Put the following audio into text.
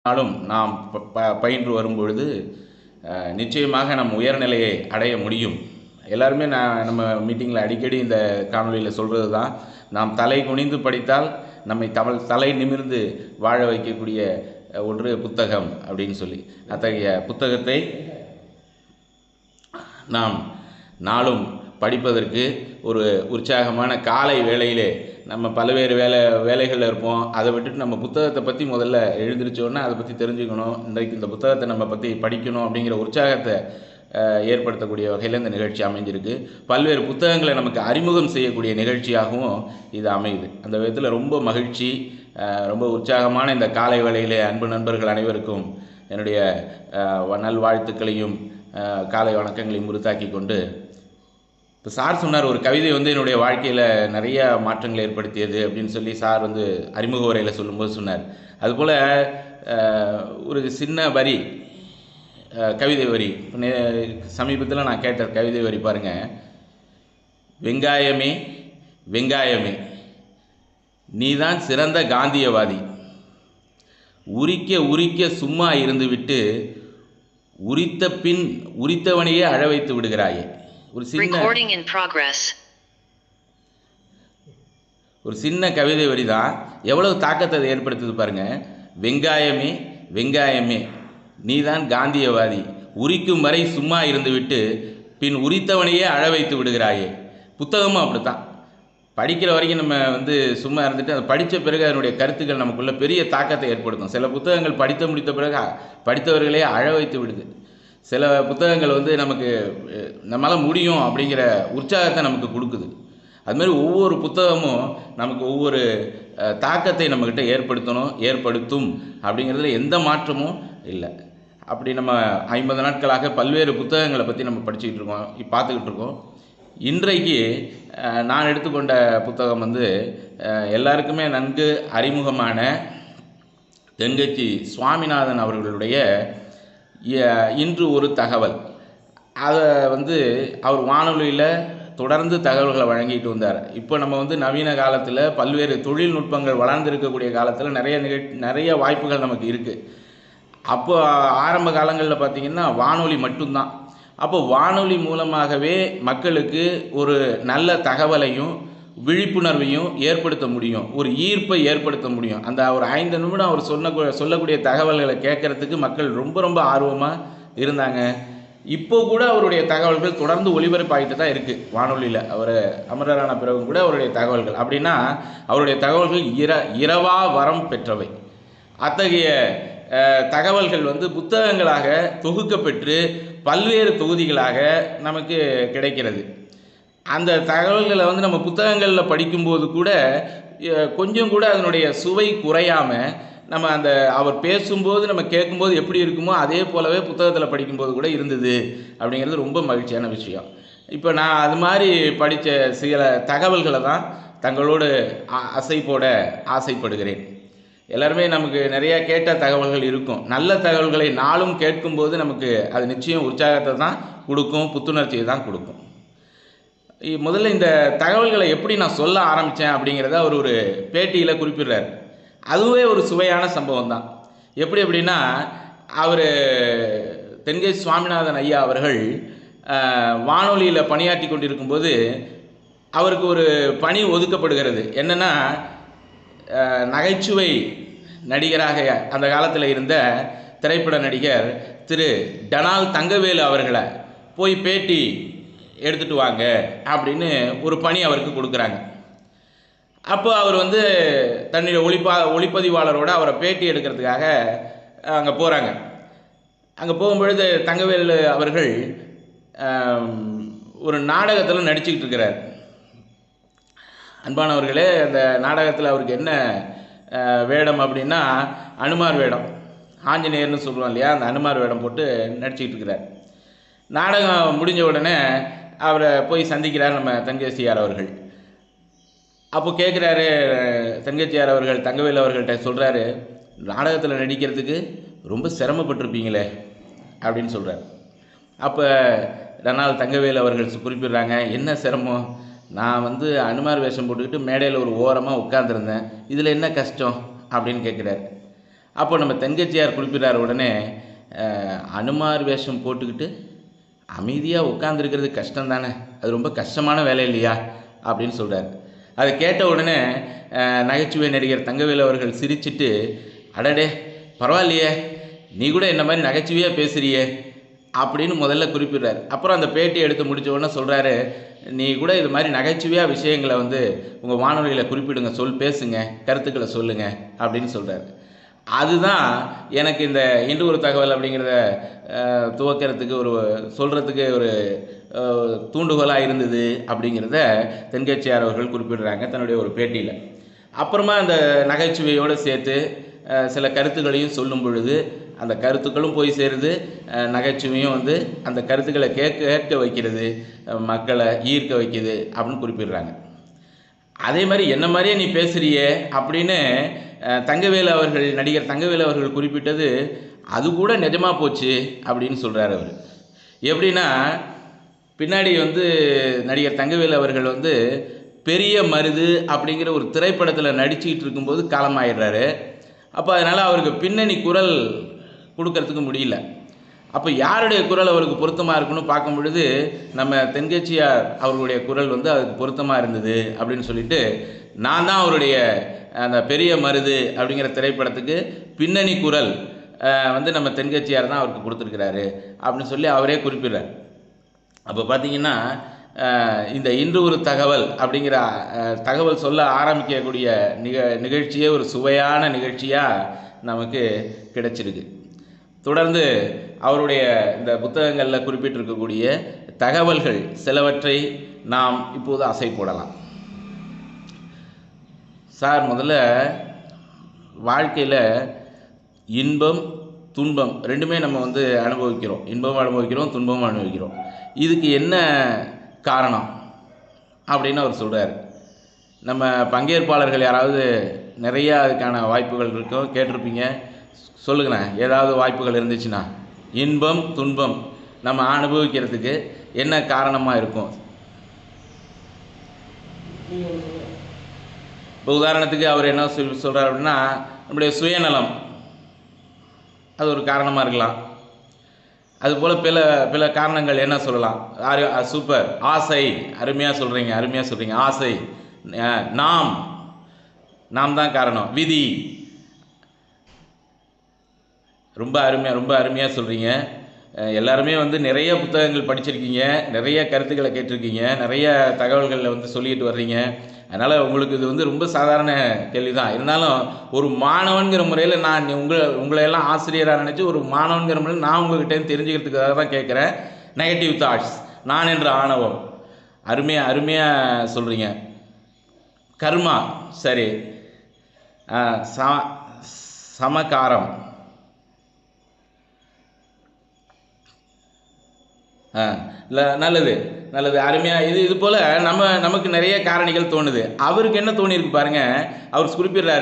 நாளும் நாம் பயின்று வரும்பொழுது நிச்சயமாக நம் உயர்நிலையை அடைய முடியும். எல்லாருமே நம்ம மீட்டிங்கில் அடிக்கடி இந்த காணொலியில் சொல்கிறது தான், நாம் தலை குனிந்து படித்தால் நம்மை தலை நிமிர்ந்து வாழ வைக்கக்கூடிய ஒன்று புத்தகம் அப்படின்னு சொல்லி, அத்தகைய புத்தகத்தை நாம் நாளும் படிப்பதற்கு ஒரு உற்சாகமான காலை வேளையிலே நம்ம பல்வேறு வேலைகளில் இருப்போம். அதை விட்டுட்டு நம்ம புத்தகத்தை பற்றி முதல்ல எழுந்திரிச்சோன்னா அதை பற்றி தெரிஞ்சுக்கணும், இன்றைக்கு இந்த புத்தகத்தை நம்ம பற்றி படிக்கணும் அப்படிங்கிற உற்சாகத்தை ஏற்படுத்தக்கூடிய வகையில் இந்த நிகழ்ச்சி அமைஞ்சிருக்கு. பல்வேறு புத்தகங்களை நமக்கு அறிமுகம் செய்யக்கூடிய நிகழ்ச்சியாகவும் இது அமையுது. அந்த விதத்தில் ரொம்ப மகிழ்ச்சி, ரொம்ப உற்சாகமான இந்த காலை வேளையிலே அன்பு நண்பர்கள் அனைவருக்கும் என்னுடைய நல்வாழ்த்துக்களையும் காலை வணக்கங்களையும் உறுத்தாக்கி கொண்டு, இப்போ சார் சொன்னார் ஒரு கவிதை என்னுடைய வாழ்க்கையில் நிறைய மாற்றங்களை ஏற்படுத்தியது அப்படின்னு சொல்லி சார் அறிமுக உரையில் சொல்லும்போது சொன்னார். அதுபோல் ஒரு சின்ன வரி, கவிதை வரி சமீபத்தில் நான் கேட்ட கவிதை வரி பாருங்கள். வெங்காயமே வெங்காயமே, நீதான் சிறந்த காந்தியவாதி, உரிக்க உரிக்க சும்மா இருந்துவிட்டு உரித்த பின் உரித்தவனையே அழ வைத்து விடுகிறாயே. ஒரு சின்ன கவிதை வரி தான் எவ்வளவு தாக்கத்தை ஏற்படுத்துது பாருங்க. வெங்காயமே வெங்காயமே, நீதான் காந்தியவாதி, உரிக்கும் வரை சும்மா இருந்துவிட்டு பின் உரித்தவனையே அழ வைத்து விடுகிறாயே. புத்தகமும் அப்படித்தான், படிக்கிற வரைக்கும் நம்ம சும்மா இருந்துட்டு அதை படித்த பிறகு அதனுடைய கருத்துக்கள் நமக்குள்ள பெரிய தாக்கத்தை ஏற்படுத்தும். சில புத்தகங்கள் படித்து முடித்த பிறகு படித்தவர்களே அழ வைத்து விடுது. சில புத்தகங்கள் நமக்கு நம்மளால் முடியும் அப்படிங்கிற உற்சாகத்தை நமக்கு கொடுக்குது. அதுமாதிரி ஒவ்வொரு புத்தகமும் நமக்கு ஒவ்வொரு தாக்கத்தை நம்மக்கிட்ட ஏற்படுத்தும் அப்படிங்கிறதுல எந்த மாற்றமும் இல்லை. அப்படி நம்ம 50 நாட்களாக பல்வேறு புத்தகங்களை பற்றி நம்ம படிச்சுக்கிட்டு இருக்கோம், பார்த்துக்கிட்டு இருக்கோம். இன்றைக்கு நான் எடுத்துக்கொண்ட புத்தகம் எல்லாருக்குமே நன்கு அறிமுகமான தென்கட்சி சுவாமிநாதன் அவர்களுடைய இன்று ஒரு தகவல். அதை அவர் வானொலியில் தொடர்ந்து தகவல்களை வழங்கிட்டு வந்தார். இப்போ நம்ம நவீன காலத்தில் பல்வேறு தொழில்நுட்பங்கள் வளர்ந்துருக்கக்கூடிய காலத்தில் நிறைய வாய்ப்புகள் நமக்கு இருக்குது. அப்போ ஆரம்ப காலங்களில் பார்த்திங்கன்னா வானொலி மட்டும்தான். அப்போ வானொலி மூலமாகவே மக்களுக்கு ஒரு நல்ல தகவலையும் விழிப்புணர்வையும் ஏற்படுத்த முடியும், ஒரு ஈர்ப்பை ஏற்படுத்த முடியும். அந்த ஒரு 5 நிமிடம் அவர் சொல்லக்கூடிய தகவல்களை கேட்குறதுக்கு மக்கள் ரொம்ப ஆர்வமாக இருந்தாங்க. இப்போ கூட அவருடைய தகவல்கள் தொடர்ந்து ஒளிபரப்பாகிட்டு தான் இருக்குது வானொலியில். அவர் அமரரான பிறகு கூட அவருடைய தகவல்கள் அப்படின்னா அவருடைய தகவல்கள் இரவா வரம் பெற்றவை. அத்தகைய தகவல்கள் புத்தகங்களாக தொகுக்கப்பெற்று பல்வேறு தொகுதிகளாக நமக்கு கிடைக்கிறது. அந்த தகவல்களை நம்ம புத்தகங்களில் படிக்கும்போது கூட கொஞ்சம் கூட அதனுடைய சுவை குறையாமல் நம்ம அவர் பேசும்போது நம்ம கேட்கும்போது எப்படி இருக்குமோ அதே போலவே புத்தகத்தில் படிக்கும்போது கூட இருந்தது அப்படிங்கிறது ரொம்ப மகிழ்ச்சியான விஷயம். இப்போ நான் அது மாதிரி படித்த சில தகவல்களை தான் தங்களோடு அசை போட ஆசைப்படுகிறேன். எல்லாருமே நமக்கு நிறையா கேட்ட தகவல்கள் இருக்கும். நல்ல தகவல்களை நாளும் கேட்கும்போது நமக்கு அது நிச்சயம் உற்சாகத்தை தான் கொடுக்கும், புத்துணர்ச்சியை தான் கொடுக்கும். முதல்ல இந்த தகவல்களை எப்படி நான் சொல்ல ஆரம்பித்தேன் அப்படிங்கிறத அவர் ஒரு பேட்டியில் குறிப்பிடுறார். அதுவே ஒரு சுவையான சம்பவம் தான். எப்படி அப்படின்னா, அவர் தென்கட்சி சுவாமிநாதன் ஐயா அவர்கள் வானொலியில் பணியாற்றி கொண்டிருக்கும்போது அவருக்கு ஒரு பணி ஒதுக்கப்படுகிறது. என்னென்னா, நகைச்சுவை நடிகராக அந்த காலத்தில் இருந்த திரைப்பட நடிகர் திரு டனால் தங்கவேலு அவர்களை போய் பேட்டி எடுத்துகிட்டு வாங்க அப்படின்னு ஒரு பணி அவருக்கு கொடுக்குறாங்க. அப்போ அவர் தன்னுடைய ஒளிப்பதிவாளரோடு அவரை பேட்டி எடுக்கிறதுக்காக அங்கே போகிறாங்க. அங்கே போகும்பொழுது தங்கவேலு அவர்கள் ஒரு நாடகத்தில் நடிச்சுக்கிட்டு இருக்கிறார். அன்பானவர்களே, அந்த நாடகத்தில் அவருக்கு என்ன வேடம் அப்படின்னா அனுமார் வேடம், ஆஞ்சநேயர்னு சொல்லுவோம் இல்லையா, அந்த அனுமார் வேடம் போட்டு நடிச்சுக்கிட்டு இருக்கிறார். நாடகம் முடிஞ்ச உடனே அவரை போய் சந்திக்கிறார் நம்ம தென்கட்சியார் அவர்கள். அப்போ கேட்குறாரு தென்கட்சியார் அவர்கள் தங்கவேலு அவர்கள்ட்ட சொல்கிறாரு, நாடகத்தில் நடிக்கிறதுக்கு ரொம்ப சிரமப்பட்டிருப்பீங்களே அப்படின்னு சொல்கிறார். அப்போ ரெனால் தங்கவேலு அவர்கள் குறிப்பிடுறாங்க, என்ன சிரமம், நான் அனுமார் வேஷம் போட்டுக்கிட்டு மேடையில் ஒரு ஓரமாக உட்காந்துருந்தேன், இதில் என்ன கஷ்டம் அப்படின்னு கேட்குறாரு. அப்போ நம்ம தென்கட்சியார் குறிப்பிட்டார் உடனே, அனுமார் வேஷம் போட்டுக்கிட்டு அமைதியாக உட்காந்துருக்கிறது கஷ்டம் தானே, அது ரொம்ப கஷ்டமான வேலை இல்லையா அப்படின்னு சொல்கிறார். அதை கேட்ட உடனே நகைச்சுவை நடிகர் தங்கவேலு அவர்கள் சிரிச்சிட்டு, அடடே பரவாயில்லையே, நீ கூட என்ன மாதிரி நகைச்சுவையாக பேசுகிறியே அப்படின்னு முதல்ல குறிப்பிடுறார். அப்புறம் அந்த பேட்டி எடுத்து முடித்த உடனே சொல்கிறாரு, நீ கூட இது மாதிரி நகைச்சுவையாக விஷயங்களை வந்து உங்கள் வானொலியில் குறிப்பிடுங்க, பேசுங்க, கருத்துக்களை சொல்லுங்கள் அப்படின்னு சொல்கிறார். அதுதான் எனக்கு இந்த இன்று ஒரு தகவல் அப்படிங்கிறத துவக்கிறதுக்கு சொல்கிறதுக்கு ஒரு தூண்டுகோலாக இருந்தது அப்படிங்கிறத தென்கட்சியார் அவர்கள் குறிப்பிடுறாங்க தன்னுடைய ஒரு பேட்டியில். அப்புறமா அந்த நகைச்சுவையோடு சேர்த்து சில கருத்துக்களையும் சொல்லும் பொழுது அந்த கருத்துக்களும் போய் சேருது, நகைச்சுவையும் வந்து அந்த கருத்துக்களை கேட்க வைக்கிறது, மக்களை ஈர்க்க வைக்குது அப்படின்னு குறிப்பிடுறாங்க. அதே மாதிரி என்ன மாதிரியே நீ பேசுகிறியே அப்படின்னு தங்கவேலு அவர்கள், நடிகர் தங்கவேலு அவர்கள் குறிப்பிட்டது அது கூட நிஜமாக போச்சு அப்படின்னு சொல்கிறார் அவர். எப்படின்னா, பின்னாடி வந்து நடிகர் தங்கவேலு அவர்கள் வந்து பெரிய மருது அப்படிங்கிற ஒரு திரைப்படத்தில் நடிச்சுக்கிட்டு இருக்கும்போது காலமாயிடுறாரு. அப்போ அதனால் அவருக்கு பின்னணி குரல் கொடுக்கறதுக்கு முடியல. அப்போ யாருடைய குரல் அவருக்கு பொருத்தமாக இருக்குன்னு பார்க்கும் பொழுது நம்ம தென்கட்சியார் அவர்களுடைய குரல் வந்து அதுக்கு பொருத்தமாக இருந்தது அப்படின்னு சொல்லிட்டு, நான் தான் அவருடைய அந்த பெரிய மருது அப்படிங்கிற திரைப்படத்துக்கு பின்னணி குரல் வந்து நம்ம தென்கட்சியார் தான் அவருக்கு கொடுத்துருக்கிறாரு அப்படின்னு சொல்லி அவரே குறிப்பிடுறார். அப்போ பார்த்தீங்கன்னா, இந்த இன்று ஒரு தகவல் அப்படிங்கிற தகவல் சொல்ல ஆரம்பிக்கக்கூடிய நிகழ்ச்சியே ஒரு சுவையான நிகழ்ச்சியாக நமக்கு கிடைச்சிருக்கு. தொடர்ந்து அவருடைய இந்த புத்தகங்களில் குறிப்பிட்டிருக்கக்கூடிய தகவல்கள் சிலவற்றை நாம் இப்போது அசை போடலாம். சார், முதல்ல வாழ்க்கையில் இன்பம் துன்பம் ரெண்டுமே நம்ம வந்து அனுபவிக்கிறோம். இன்பமும் அனுபவிக்கிறோம், துன்பமும் அனுபவிக்கிறோம். இதுக்கு என்ன காரணம் அப்படின்னு அவர் சொல்கிறார். நம்ம பங்கேற்பாளர்கள் யாராவது நிறையா அதுக்கான வாய்ப்புகள் இருக்கும், கேட்டிருப்பீங்க. சொல்லுங்கண்ணே, ஏதாவது வாய்ப்புகள் இருந்துச்சுன்னா. இன்பம் துன்பம் நம்ம அனுபவிக்கிறதுக்கு என்ன காரணமாக இருக்கும்? இப்போ உதாரணத்துக்கு அவர் என்ன சொல்கிறார் அப்படின்னா, நம்முடைய சுயநலம் அது ஒரு காரணமாக இருக்கலாம். அதுபோல் பல காரணங்கள் என்ன சொல்லலாம்? சூப்பர், ஆசை, அருமையாக சொல்கிறீங்க. ஆசை, நாம் தான் காரணம். விதி, ரொம்ப அருமையாக சொல்கிறீங்க. எல்லாருமே வந்து நிறைய புத்தகங்கள் படிச்சிருக்கீங்க, நிறைய கருத்துக்களை கேட்டிருக்கீங்க, நிறைய தகவல்களில் வந்து சொல்லிட்டு வர்றீங்க. அதனால் உங்களுக்கு இது வந்து ரொம்ப சாதாரண கேள்வி தான். இருந்தாலும் ஒரு மாணவன்கிற முறையில் நான் உங்களையெல்லாம் ஆசிரியராக நினச்சி ஒரு மாணவன்கிற முறையில் நான் உங்கள்கிட்ட தெரிஞ்சுக்கிறதுக்காக தான் கேட்குறேன். நெகட்டிவ் தாட்ஸ், நான் என்ற ஆணவம், அருமையாக சொல்கிறீங்க. கர்மா, சரி. சமகாரம், நல்லது, அருமையாக. இது போல் நமக்கு நிறைய காரணிகள் தோணுது. அவருக்கு என்ன தோணியிருக்கு பாருங்கள். அவர் குறிப்பிடுறாரு,